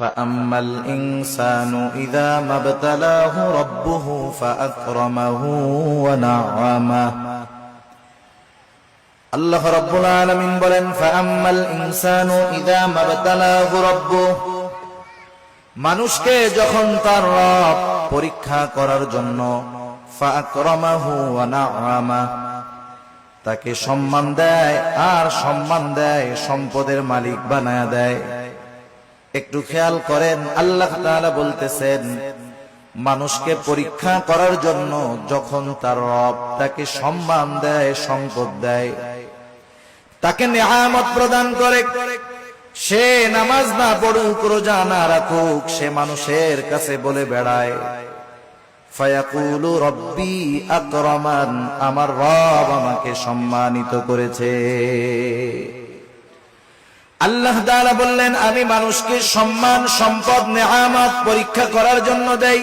فأما الإنسان إذا ما ابتلاه ربه فأكرمه ونعمه আল্লাহ রাব্বুল আলামিন বলেন ফাআম্মাল ইনসানু ইযা মাবতালাহু রাব্বুহু মানুষকে যখন তার রব পরীক্ষা করার জন্য ফাআকরামাহু ওয়া না'আমা তাকে সম্মান দেয় আর সম্মান দেয় সম্পদের মালিক বানায়া দেয়। একটু খেয়াল করেন আল্লাহ তাআলা বলতেছেন মানুষকে পরীক্ষা করার জন্য যখন তার রব তাকে সম্মান দেয় সম্পদ দেয় তাকে নিয়ামত প্রদান করে সে নামাজ না পড়ুক রোজা না রাখুক সে মানুষের কাছে বলে বেড়ায় ফায়াকুলু রব্বি আকরামান আমার রব আমাকে সম্মানিত করেছে। আল্লাহ তাআলা বললেন আমি মানুষকে সম্মান সম্পদ নিয়ামত পরীক্ষা করার জন্য দেই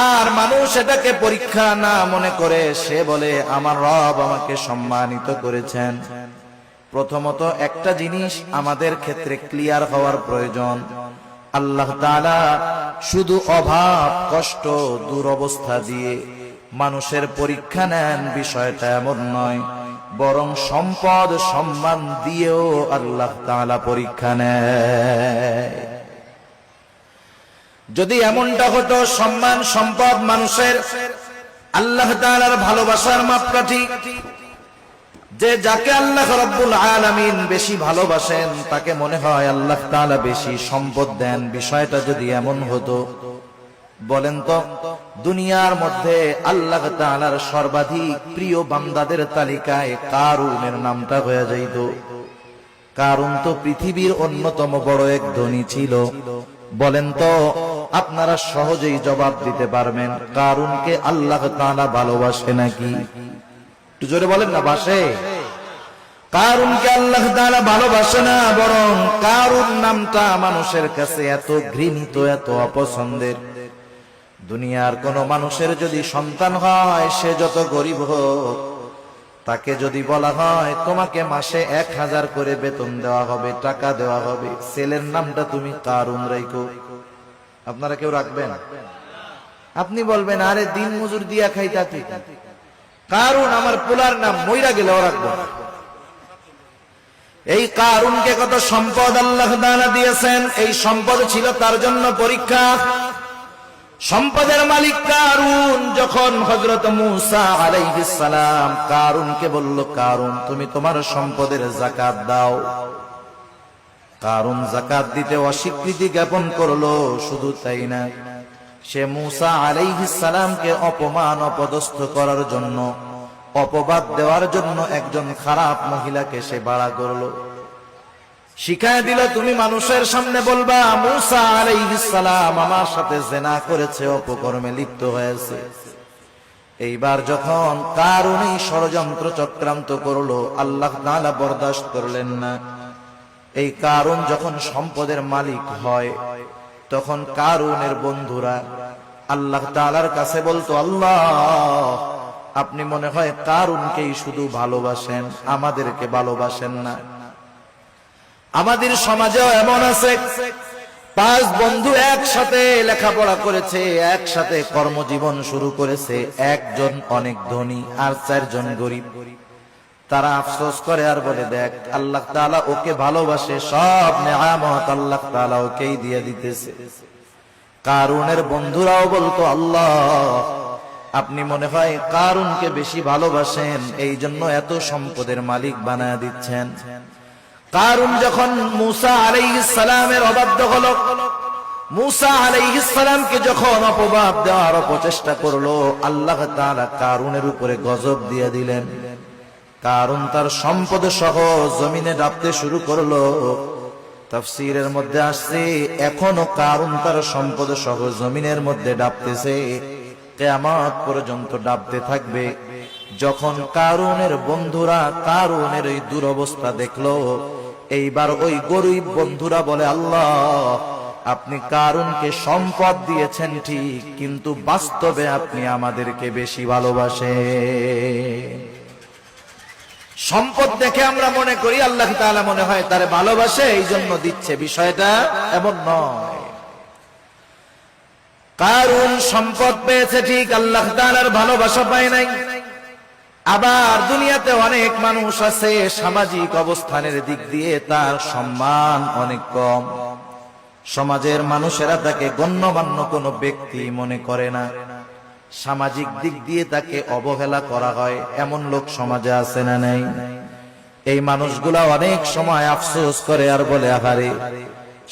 আর মানুষ এটাকে পরীক্ষা না মনে করে সে বলে আমার রব আমাকে সম্মানিত করেছেন। প্রথমত একটা জিনিস আমাদের ক্ষেত্রে ক্লিয়ার হওয়ার প্রয়োজন, আল্লাহ তাআলা শুধু অভাব কষ্ট দুরবস্থা দিয়ে মানুষের পরীক্ষা নেন বিষয়টা এমন নয়, বরং সম্পদ সম্মান দিয়েও আল্লাহ তাআলা পরীক্ষা নেয়। যদি এমনটা হতো সম্মান সম্পদ মানুষের আল্লাহ তাআলার ভালোবাসার মাপকাঠি, যে যাকে আল্লাহ রাব্বুল আলামিন বেশি ভালোবাসেন তাকে মনে হয় আল্লাহ তাআলা বেশি সম্পদ দেন, বিষয়টা যদি এমন হতো বলেন তো দুনিয়ার মধ্যে আল্লাহ তাআলার সর্বাধিক প্রিয় বান্দাদের তালিকায় কারুনের নামটা হয়ে যাইত। কারুন তো পৃথিবীর অন্যতম বড় এক ধনী ছিল। বলেন তো আপনারা সহজেই জবাব দিতে পারবেন কারুনকে আল্লাহ তাআলা ভালোবাসে নাকি? একটু জোরে বলেন না বাসে? কারুনকে আল্লাহ তাআলা ভালোবাসে না, বরং কারুন নামটা মানুষের কাছে এত ঘৃণিত এত অপছন্দের। দুনিয়ার কোন মানুষের যদি সন্তান হয় সে যত গরিব হোক তাকে যদি বলা হয় তোমাকে মাসে 1000 করে বেতন দেওয়া হবে টাকা দেওয়া হবে, ছেলের নামটা তুমি কারুন রাখো, আপনারা কেউ রাখবেন? আপনি বলবেন আরে দিন মজুর দিয়া খাইতাছি, কারুন আমার পোলার নাম মইরা গেলেও রাখবো। এই কারুনকে কত সম্পদ আল্লাহ তাআলা দিয়েছেন, এই সম্পদ ছিল তার জন্য পরীক্ষা। সম্পদের মালিক কারুন যখন হযরত মূসা আলাইহিস সালাম কারুনকে বলল কারুন তুমি তোমার সম্পদের যাকাত দাও, কারুন যাকাত দিতে অস্বীকৃতি জ্ঞাপন করলো। শুধু তাই না, সে মূসা আলাইহিস সালামকে অপমান অপদস্থ করার জন্য অপবাদ দেওয়ার জন্য একজন খারাপ মহিলাকে সে ভাড়া করলো, শিখায় দিল তুমি মানুষের সামনে বলবা মূসা আলাইহিস সালাম আমার সাথে জিনা করেছে, অপকর্মে লিপ্ত হয়েছে। এইবার যখন কারুন এই ষড়যন্ত্র চক্রান্ত করলো আল্লাহ তাআলা বরদাস্ত করলেন না। এই কারুন যখন সম্পদের মালিক হয় তখন কারুনের বন্ধুরা আল্লাহ তাআলার কাছে বলতো আল্লাহ আপনি মনে হয় কারুনকেই শুধু ভালোবাসেন, আমাদেরকে ভালোবাসেন না। আমাদের সমাজেও এমন আছে 5 বন্ধু একসাথে লেখাপড়া করেছে, একসাথে কর্মজীবন শুরু করেছে, একজন অনেক ধনী আর 4 জন গরিব। তারা আফসোস করে আর বলে দেখ আল্লাহ তাআলা ওকে ভালোবাসে, সব নিয়ামত আল্লাহ তাআলা ওকেই দিয়ে দিতেছে। কারুনের বন্ধুরাও বলতো আল্লাহ আপনি মনে হয় কারুনকে বেশি ভালোবাসেন, এই জন্য এত সম্পদের মালিক বানায় দিচ্ছেন। কারুন যখন মূসা আলাইহিস সালামের অবাধ্য হলো, মূসা আলাইহিস সালামকে যখন অপবাদ দেওয়ার প্রচেষ্টা করলো, আল্লাহ তাআলা কারুনের উপরে গজব দিয়ে দিলেন। কারুন তার সম্পদ সহ জমিনে ডাবতে শুরু করলো। তাফসীরের মধ্যে আসছে এখনো কারুন তার সম্পদ সহ জমিনের মধ্যে ডাবতেছে, কিয়ামত পর্যন্ত ডাবতে থাকবে। যখন কারুনের বন্ধুরা কারুনের এই দুরবস্থা দেখলো, এইবার ওই গরিব বন্ধুরা বলে আল্লাহ আপনি কারুনকে সম্পদ দিয়েছেন ঠিক, কিন্তু বাস্তবে আপনি আমাদেরকে বেশি ভালোবাসেন। সম্পদ দেখে আমরা মনে করি আল্লাহ তাআলা মনে হয় তারে ভালোবাসে এই জন্য দিচ্ছে, বিষয়টা এমন নয়। কারুন সম্পদ পেয়েছে ঠিক, আল্লাহ তাআলার ভালোবাসা পায় নাই। আবার দুনিয়াতে অনেক মানুষ আছে সামাজিক অবস্থানের দিক দিয়ে তার সম্মান অনেক কম, সমাজের মানুষেরা তাকে গণ্যমান্য কোনো ব্যক্তি মনে করে না, সামাজিক দিক দিয়ে তাকে অবহেলা করা হয়, এমন লোক সমাজে আছে না নাই? এই মানুষগুলা অনেক সময় আফসোস করে আর বলে, আহারে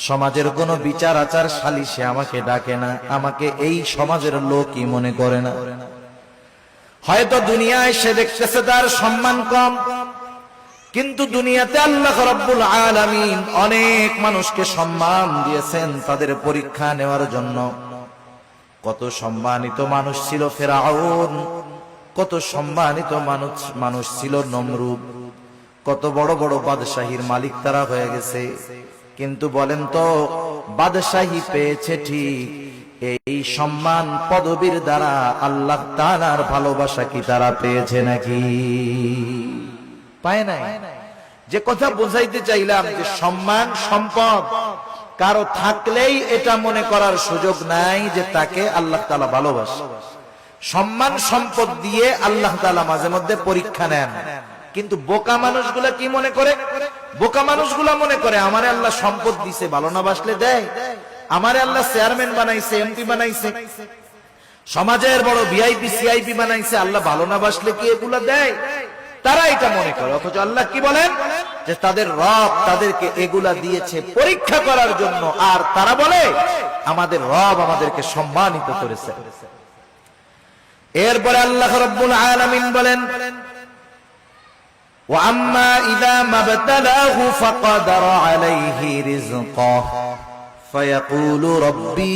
সমাজের কোনো বিচার আচার সালিশে আমাকে ডাকে না, আমাকে এই সমাজের লোকই মনে করে না। হয়তো দুনিয়ায় সে দেখতেছে তার সম্মান কম, কিন্তু দুনিয়াতে আল্লাহ রাব্বুল আলামিন অনেক মানুষকে সম্মান দিয়েছেন তাদের পরীক্ষা নেওয়ার জন্য। কত সম্মানিত মানুষ ছিল ফেরাউন, কত সম্মানিত মানুষ ছিল নমরুদ, কত বড় বড় বাদশাহীর মালিক তারা হয়ে গেছে। কিন্তু বলেন তো, বাদশাহী পেয়েছে ঠিক, এই সম্মান পদবীর দ্বারা আল্লাহ তাআলার ভালোবাসা কি তারা পেয়েছে নাকি? পায় নাই। যে কথা বোঝাইতে চাইলাম যে সম্মান সম্পদ কারো থাকলেই এটা মনে করার সুযোগ নাই যে তাকে আল্লাহ তাআলা ভালোবাসে। সম্মান সম্পদ দিয়ে আল্লাহ তাআলা মাঝে মধ্যে পরীক্ষা নেন, কিন্তু বোকা মানুষগুলা কি মনে করে? বোকা মানুষগুলা মনে করে আমারে আল্লাহ সম্পদ দিছে, ভালো না বাসলে দেয়। আমারে আল্লাহ চেয়ারম্যান বানাইছে, এমপি বানাইছে, সমাজের বড় ভিআইপি সিআইপি বানাইছে, আল্লাহ ভালো না বাসলে কি এগুলা দেয়? তারা এটা মনে করে। অথচ আল্লাহ কি বলেন যে তাদের রব তাদেরকে এগুলা দিয়েছে পরীক্ষা করার জন্য, আর তারা বলে আমাদের রব আমাদেরকে সম্মানিত করেছে। এরপরে আল্লাহ রাব্বুল আলামিন বলেন, ওয়া আম্মা ইযা মাবতালাহু ফাকাদারা আলাইহি রিজকাহু ফায়াকুলু রাব্বি